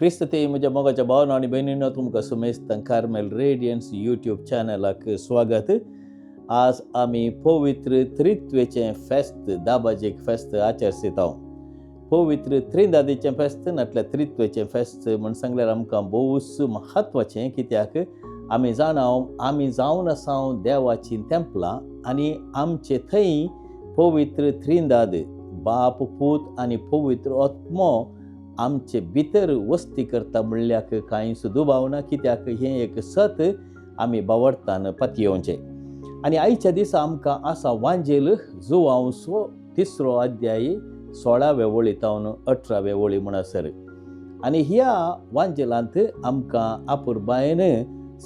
क्रिस्त ते म्हज्या मोगाच्या भावना आनी भयणींनो, तुमकां सुमेस्त कार्मेल रेडियन्स यूट्यूब चॅनलाक स्वागत. आज आमी पवित्र त्रित्वेचें फेस्त दाबाजेक फेस्त आचरसिता. पवित्र त्रिदादीचें फेस्त नाटल्यार त्रित्वेचें फेस्त म्हण सांगल्यार आमकां भोवूच म्हत्वाचें, कित्याक आमी जावन आसा देवाची तेंपलां आनी आमचे थंय पवित्र त्रिदाद बाप, पूत आनी पवित्र आत्मो आमचे भितर वस्ती करता म्हणल्याक कांयच दुबाव ना, कित्याक हें एक सत आमी बावरतान पातयेवचें. आनी आयच्या दिसा आमकां आसा वांजेल जुवांवचो 3रो अध्याय 16व्या वळींतावन 18व्या वळी म्हणसर. आनी ह्या वांजेलांत आमकां आपुरबायेन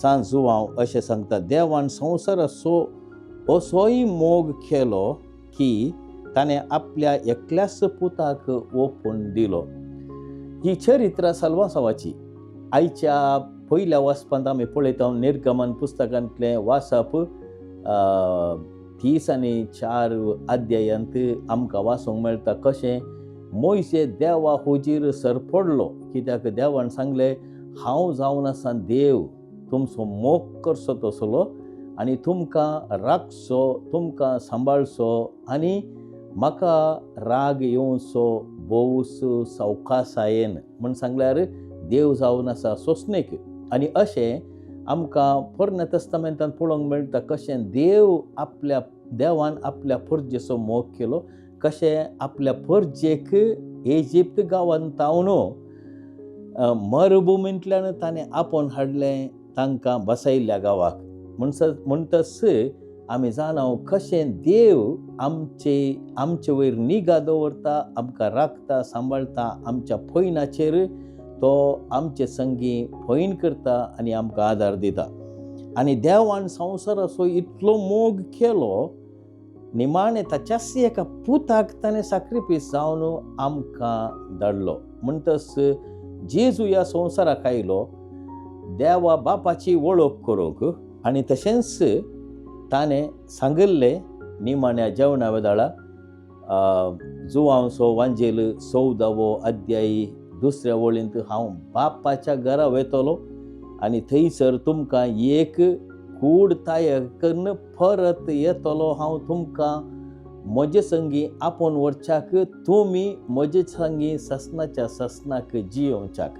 सांज जुवांव अशें सांगता, देवान संवसार असोय मोग केलो की ताणें आपल्या एकल्याच पुताक ओपून दिलो. ही चरित्रां साल्वांसावाची. आयच्या पयल्या वाचपांत आमी पळयता निर्गमन पुस्तकांतलें वाचप 30 आनी 4 अध्यायांत आमकां वाचूंक मेळटा कशें मोयशे देवा हुजीर सरपडलो, कित्याक देवान सांगलें, हांव जावन आसा देव, तुमचो मोग करचो तसलो आनी तुमकां राखचो, तुमकां सांबाळचो आनी म्हाका राग येवचो भोवूच सावकासायेन म्हण सांगल्यार देव जावन आसा सोंसणेक. आनी अशें आमकां पोरण्या तस्तामेंतांत पळोवंक मेळटा कशें देवान आपल्या परजेचो मोग केलो, कशें आपल्या परजेक इजिप्त गांवांतावन मरुभुमींतल्यान ताणें आपोवन हाडलें तांकां बसयल्ल्या गांवाक. म्हणटच आमी जाणा कशें देव आमचे वयर निगा दवरता, आमकां राखता, सांबाळता, आमच्या फैनाचेर तो आमचे संगी फैन करता आनी आमकां आदार दिता. आनी देवान संवसाराचो इतलो मोग केलो, निमाणें ताच्याच एका पुताक ताणें सॅक्रिफायस जावन आमकां धाडलो. म्हणटच जेजू ह्या संवसाराक आयलो देवा बापाची वळख करूंक. आनी तशेंच ताणें सांगल्लें निमाण्या जेवणा वेदाळा जुवांवचो वांजेल 14वो अध्याय 2ऱ्या वळींत, हांव बापाच्या घरा वयतलो आनी थंयसर तुमकां एक कूड तयार करून परत येतलो. हांव तुमकां म्हजे संगी आपोवन व्हरच्याक, तुमी म्हजे संगी ससनाच्या ससनाक जियोवच्याक.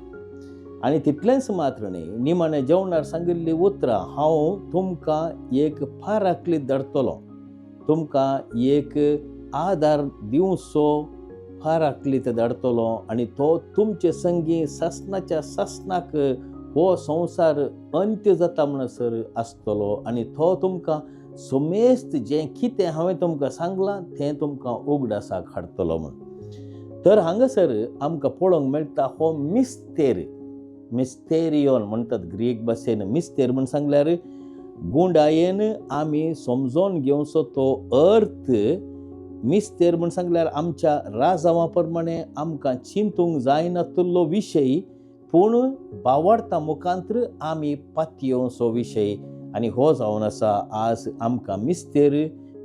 आनी तितलेंच मात्र न्ही, निमाण्या जेवणार सांगिल्लीं उतरां, हांव तुमकां एक फाराकलीत धाडटलो, तुमकां एक आदार दिवचो फाराकलीत धाडटलो आनी तो तुमचे संगी ससनाच्या ससनाक हो संवसार अंत्य जाता म्हणसर आसतलो आनी तो तुमकां सुमेस्त जें कितें हांवें तुमकां सांगलां तें तुमकां उगडासाक हाडटलो म्हण. तर हांगासर आमकां पळोवंक मेळटा हो मिस्तेरियोन म्हणटात ग्रीक भाशेन. मिस्तेर म्हण सांगल्यार गुंडायेन आमी समजोन घेवचो तो अर्थ. मिस्तेर म्हण सांगल्यार आमच्या राजावा प्रमाणे आमकां चिंतूंक जायना तल्लो विशय, पूण बावडता मुखांतर आमी पातयेवचो विशय. आनी हो जावन आसा आज आमकां मिस्तेर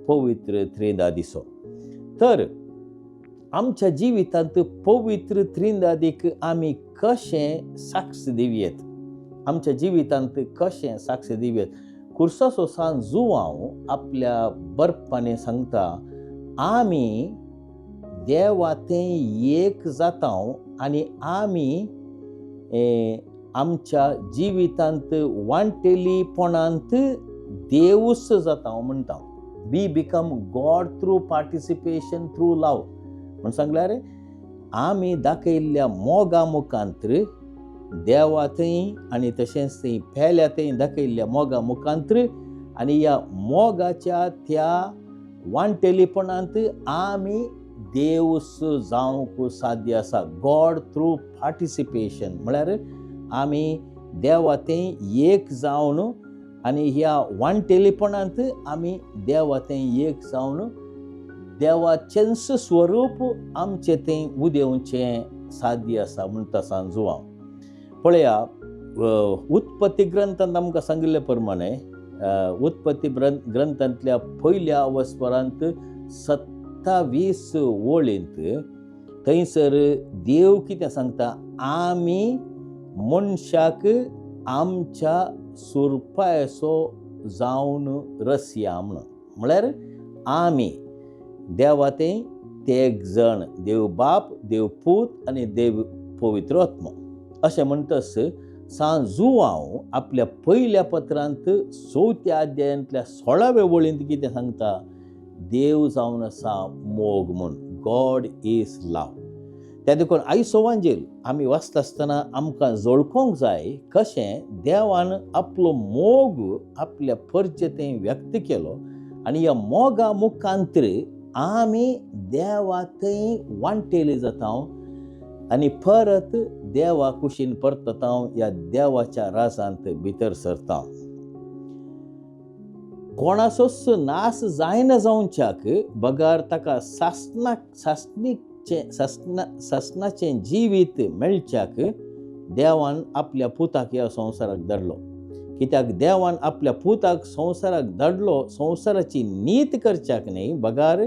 पवित्र त्रिदादीचो. तर आमच्या जिवितांत पवित्र त्रिदादीक आमी कशें साक्ष दिवयेत, आमच्या जिवितांत कशें साक्ष दिवयेत. कुर्साचो सांज जुवांव आपल्या बरपाने सांगता, आमी देवातें एक जाता आनी आमी आमच्या जिवितांत वांटेलीपणांत देवूच जाता म्हणटा. We become god through participation through love म्हण सांगल्यार आमी दाखयल्ल्या मोगा मुखांतर देवा थंय आनी तशेंच थंय फेल्या थंय दाखयल्ल्या मोगा मुखांतर आनी ह्या मोगाच्या त्या वांटेलीपणांत आमी देवूच जावंक साध्य आसा. गॉड थ्रू पार्टिसिपेशन म्हळ्यार आमी देवा थंय एक जावन आनी ह्या वांटेलीपणांत आमी देवा थंय एक जावन देवाचेंच स्वरूप आमचें थंय उदेवचें साध्य आसा म्हणटा सांजुवांव. पळया, उत्पत्ती ग्रंथांत आमकां सांगिल्ले प्रमाणे उत्पत्ती ग्रंथांतल्या पयल्या अवस्वरांत 27 वळींत थंयसर देव कितें सांगता, आमी मनशाक आमच्या सुरपायसो जावन रसया म्हळ्यार आमी देवातें तेग जण, देव बाप, देव पूत आनी देव पवित्र आत्मो अशें म्हणटस सांजुवांव आपल्या पयल्या पत्रांत 4थ्या अध्यायांतल्या 16व्या वळींत कितें सांगता, देव जावन आसा मोग म्हूण, गॉड इज लव. त्या देखून आयचो वांजेल आमी वाचता आसतना आमकां जळखोंक जाय कशें देवान आपलो मोग आपल्या परजेतें व्यक्त केलो आनी ह्या मोगा मुखांतर आमी देवा थंय वांटेले जाता आनी परत देवा कुशीन परतता, ह्या देवाच्या राजांत भितर सरता. कोणाचोच नाश जायना जावच्याक बगार ताका सासणाचें जिवीत मेळच्याक देवान आपल्या पुताक ह्या संवसाराक धाडलो. कित्याक देवान आपल्या पुताक संवसाराक धाडलो संवसाराची नीत करच्याक न्ही, बगार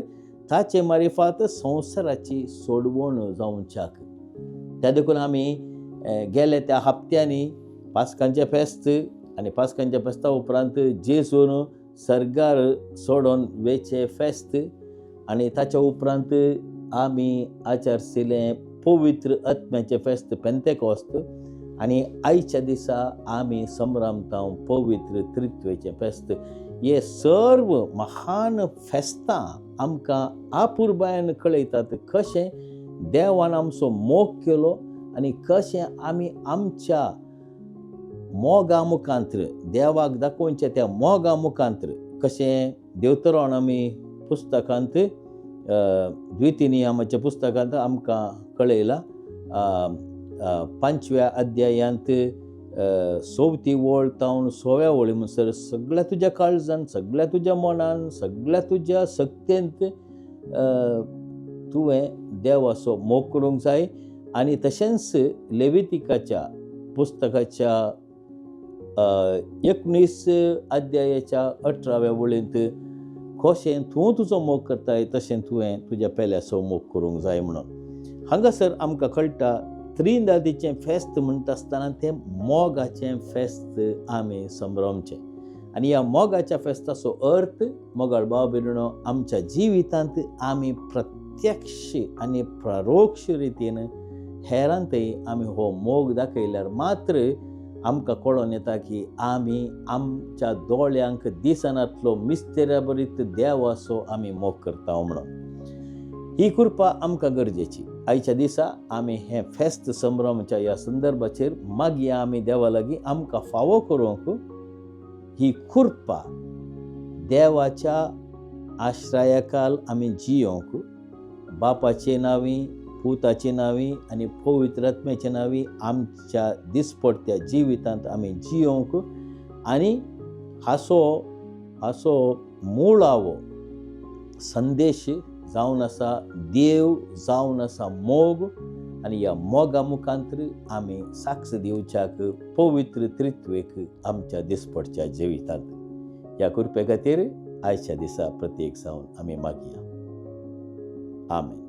ताचे मारिफात संवसाराची सोडवण जावच्याक. त्या देखून आमी गेल्या त्या हप्त्यांनी पास्कांचें फेस्त आनी पास्कांच्या फेस्ता उपरांत जेजून सर्गार सोडून वेचे फेस्त आनी ताच्या उपरांत आमी आचरसिलें पवित्र आत्म्याचें फेस्त पेंतेकोस्त आनी आयच्या दिसा आमी संभ्रमता पवित्र त्रित्वेचें फेस्त. हे सर्व महान फेस्तां आमकां आपुरबायेन कळयतात कशें देवान आमचो मोग केलो आनी कशें आमी आमच्या मोगा मुखांतर देवाक दाखोवचे त्या मोगा मुखांतर कशें देवतराण आमी पुस्तकांत द्वितीनियमाच्या पुस्तकांत आमकां कळयलां. 5व्या अध्यायांत 4थी वळ तावन 6व्या वळी म्हणसर सगळ्या तुज्या काळजान, सगळ्या तुज्या मनान, सगळ्या तुज्या सक्तेंत तुवें देवाचो मोग करूंक जाय. आनी तशेंच लेवितिकाच्या पुस्तकाच्या 19 अध्यायाच्या 18व्या वळींत कशें तूं तुजो मोग करताय तशें तुवें तुज्या पेल्याचो मोग करूंक जाय म्हणून. हांगासर आमकां कळटा त्रिनादीचें फेस्त म्हणटा आसतना तें मोगाचें फेस्त आमी संभ्रमचें. आनी ह्या मोगाच्या फेस्ताचो अर्थ मोगाळ भाव भयणीनो, आमच्या जिवितांत आमी प्रत्यक्ष आनी परोक्ष रितीन हेरांतय आमी हो मोग दाखयल्यार मात्र आमकां कळोन येता की आमी आमच्या दोळ्यांक दिसनातलो मिस्तेऱ्या बरीत देवाचो आमी मोग करता म्हणून. ही कृपा आमकां गरजेची. आयच्या दिसा आमी हें फेस्त संभ्रमाच्या ह्या संदर्भाचेर मागया आमी देवा लागीं आमकां फावो करूंक ही कृपा देवाच्या आश्रयाखाल आमी जियोंक, बापाचे नांवी, पुताचे नांवी आनी पवित्र आत्म्याचे नांवी आमच्या दिसपडत्या जिवितांत आमी जियोंक आनी हाचो मुळावो संदेश जावन आसा देव, जावन आसा मोग आनी ह्या मोगा मुखांतर आमी साक्ष दिवच्याक पवित्र त्रित्वेक आमच्या दिसपडच्या जिवितांत. ह्या कृपे खातीर आयच्या दिसा प्रत्येक जावन आमी मागया. आमेन.